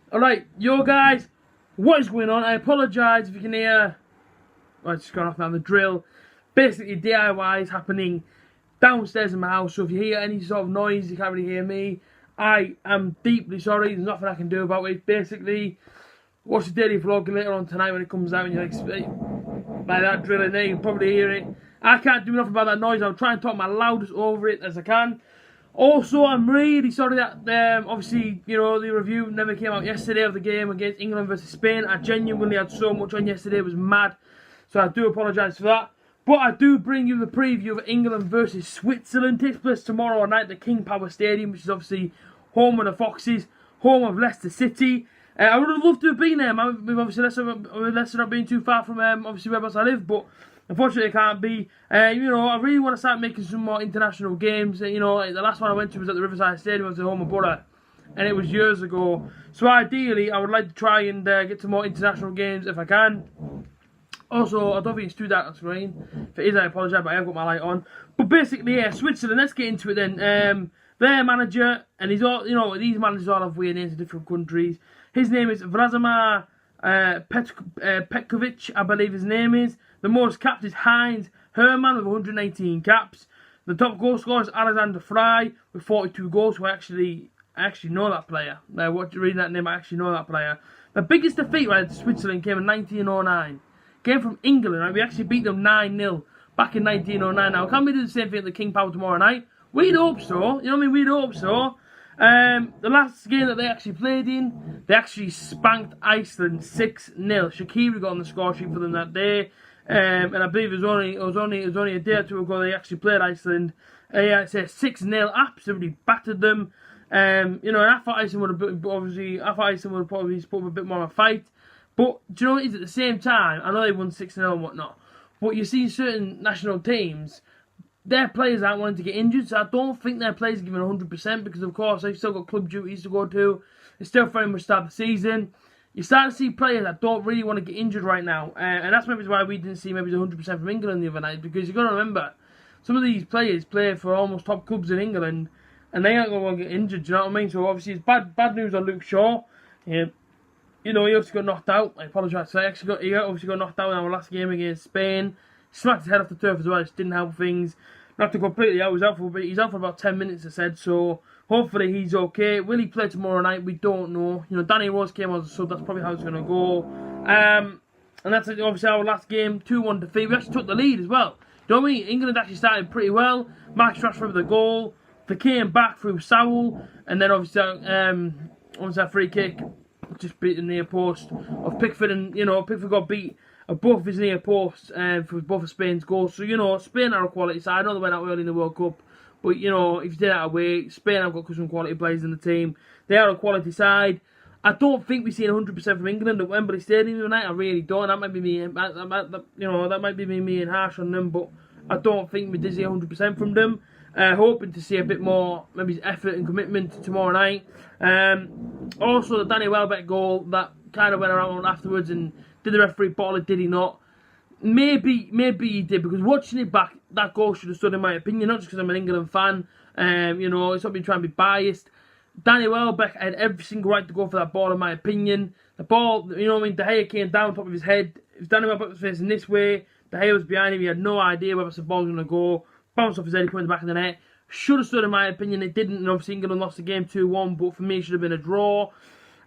Alright, yo guys, what is going on? I apologise if you can hear, well, it's just gone off now, the drill. Basically, DIY is happening downstairs in my house, so if you hear any sort of noise, you can't really hear me. I am deeply sorry, there's nothing I can do about it. Basically, watch the daily vlog later on tonight when it comes out and you'll expect, by that drill in there, you'll probably hear it. I can't do nothing about that noise, I'll try and talk my loudest over it as I can. Also, I'm really sorry that, obviously, you know, the review never came out yesterday of the game against England versus Spain. I genuinely had so much on yesterday, it was mad. So I do apologise for that. But I do bring you the preview of England versus Switzerland. It takes place tomorrow night at the King Power Stadium, which is obviously home of the Foxes, home of Leicester City. I would have loved to have been there, man. We've obviously Leicester not being too far from obviously whereabouts I live, but unfortunately, it can't be. You know, I really want to start making some more international games. You know, the last one I went to was at the Riverside Stadium, it was at home of Borough, and it was years ago. So ideally, I would like to try and get some more international games if I can. Also, I don't think it's too dark on screen. If it is, I apologise, but I have got my light on. But basically, yeah, Switzerland. Let's get into it then. Their manager, and he's all, you know, these managers all have weird names in different countries. His name is Vladimir Petkovic, I believe his name is. The most caps is Heinz Hermann with 118 caps. The top goal scorer is Alexander Fry with 42 goals. Who I actually know that player. Reading that name, I actually know that player. The biggest defeat right to Switzerland came in 1909. Came from England. Right? We actually beat them 9-0 back in 1909. Now, can we do the same thing at the King Power tomorrow night? We'd hope so. You know what I mean? We'd hope so. The last game that they actually played in, they actually spanked Iceland 6-0. Shaqiri got on the score sheet for them that day. And I believe it was only a day or two ago they actually played Iceland. Yeah, it says 6-0, absolutely battered them. You know, and I thought Iceland would have probably put up a bit more of a fight. But do you know what it is? At the same time, I know they won 6-0 and whatnot, but you see certain national teams, their players aren't wanting to get injured, so I don't think their players are giving 100% because, of course, they've still got club duties to go to. It's still very much start the season. You start to see players that don't really want to get injured right now. And that's maybe why we didn't see maybe the 100% from England the other night. Because you've got to remember, some of these players play for almost top clubs in England. And they aren't going to want to get injured, do you know what I mean? So obviously it's bad news on Luke Shaw. You know, he obviously got knocked out. I apologise. So he obviously got knocked out in our last game against Spain. Smacked his head off the turf as well. It didn't help things. Not to completely out. He's out for about 10 minutes, I said. So hopefully he's okay. Will he play tomorrow night? We don't know. You know, Danny Rose came on, so that's probably how it's going to go. And that's obviously our last game, 2-1 defeat. We actually took the lead as well. You know what I mean? England actually started pretty well. Marcus Rashford with the goal. They came back through Sowell. And then obviously, that free kick, just beating the near post of Pickford. And, you know, Pickford got beat above his near post for both of Spain's goals. So, you know, Spain are a quality side. I know they went out early in the World Cup. But, you know, if you take that away, Spain have got some quality players in the team. They are a quality side. I don't think we've seen 100% from England at Wembley Stadium tonight. I really don't. That might be me. That might be me being harsh on them. But I don't think we did see 100% from them. Hoping to see a bit more, maybe effort and commitment tomorrow night. Also, the Danny Welbeck goal that kind of went around afterwards, and did the referee bottle it? Did he not? Maybe he did, because watching it back, that goal should have stood in my opinion, not just because I'm an England fan. You know, it's not been trying to be biased. Danny Welbeck had every single right to go for that ball, in my opinion. The ball, you know what I mean, De Gea came down top of his head. If Danny Welbeck was facing this way, De Gea was behind him, he had no idea where the ball was going to go. Bounced off his head, he put it in the back of the net. Should have stood in my opinion, it didn't, and obviously England lost the game 2-1, but for me it should have been a draw.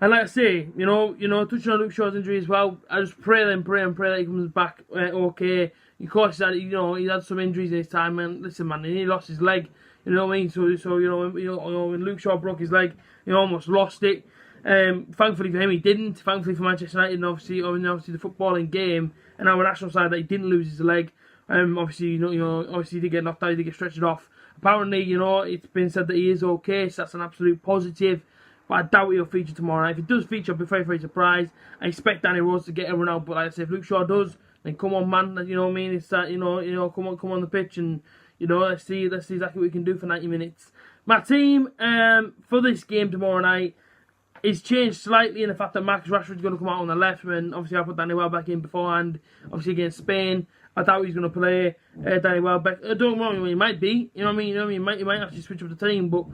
And like I say, you know, touching on Luke Shaw's injury as well, I just pray that he comes back okay. Of course, he had some injuries in his time, man. Listen, man, he lost his leg, you know what I mean? So when Luke Shaw broke his leg, he almost lost it. Thankfully for him, he didn't. Thankfully for Manchester United, and obviously the footballing game, and our national side, that he didn't lose his leg. Obviously, obviously he did get knocked out, he did get stretched off. Apparently, you know, it's been said that he is okay, so that's an absolute positive. But I doubt he'll feature tomorrow night. If he does feature, I'll be very, very surprised. I expect Danny Rose to get everyone out, but like I said, if Luke Shaw does, then come on, man. You know what I mean? It's that, come on the pitch, and let's see exactly what we can do for 90 minutes. My team for this game tomorrow night is changed slightly in the fact that Marcus Rashford is going to come out on the left, when obviously I put Danny Welbeck in beforehand. Obviously against Spain, I doubt he's going to play Danny Welbeck. Don't get me wrong, he might be. You know what I mean? He might actually switch up the team, but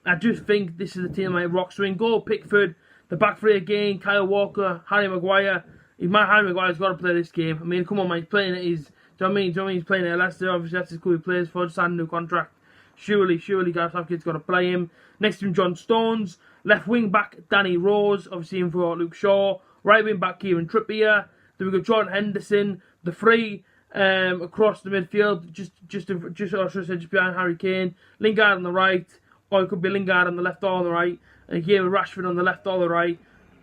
I just think this is the team that might rock. So in goal, Pickford. The back three again, Kyle Walker, Harry Maguire. Harry Maguire's got to play this game. I mean, come on, man, he's playing it. Do you know what I mean? He's playing at Leicester. Obviously, that's his club he plays for. Just signed a new contract. Surely, Gareth Southgate's got to play him. Next to him, John Stones. Left wing back, Danny Rose. Obviously, in for Luke Shaw. Right wing back, Kieran Trippier. Then we've got Jordan Henderson. The three across the midfield, just behind Harry Kane. Lingard on the right, or it could be Lingard on the left or on the right. And again with Rashford on the left or the right,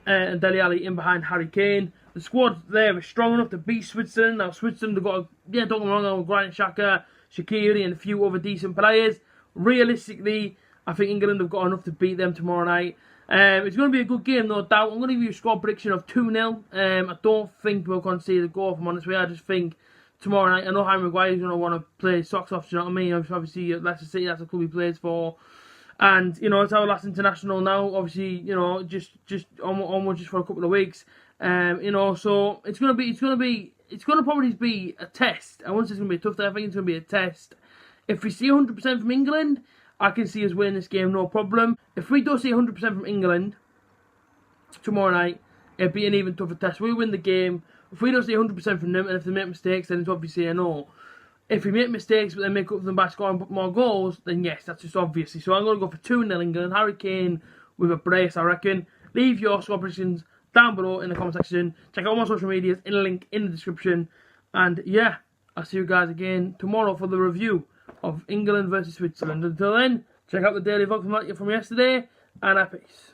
and Dele Alli in behind Harry Kane. The squad there is strong enough to beat Switzerland. Now Switzerland, they've got, don't get me wrong, Granit Xhaka, Shaqiri and a few other decent players. Realistically, I think England have got enough to beat them tomorrow night. It's going to be a good game, no doubt. I'm going to give you a score prediction of 2-0. I don't think we'll concede a goal, if I'm honest with you. I just think tomorrow night, I know Harry Maguire is going to want to play socks off, do you know what I mean? Obviously, Leicester City, that's the club he plays for. And, it's our last international now. Obviously, just almost just for a couple of weeks. So it's going to probably be a test. I won't say it's going to be a tough day. I think it's going to be a test. If we see 100% from England, I can see us winning this game, no problem. If we don't see 100% from England tomorrow night, it'll be an even tougher test. We win the game. If we don't see 100% from them, and if they make mistakes, then it's obviously a no. If we make mistakes, but then make up for them by scoring more goals, then yes, that's just obviously. So I'm going to go for 2-0 England. Harry Kane with a brace, I reckon. Leave your score predictions down below in the comment section. Check out all my social medias in a link in the description. And yeah, I'll see you guys again tomorrow for the review of England versus Switzerland. Until then, check out the daily vlog from yesterday, and peace.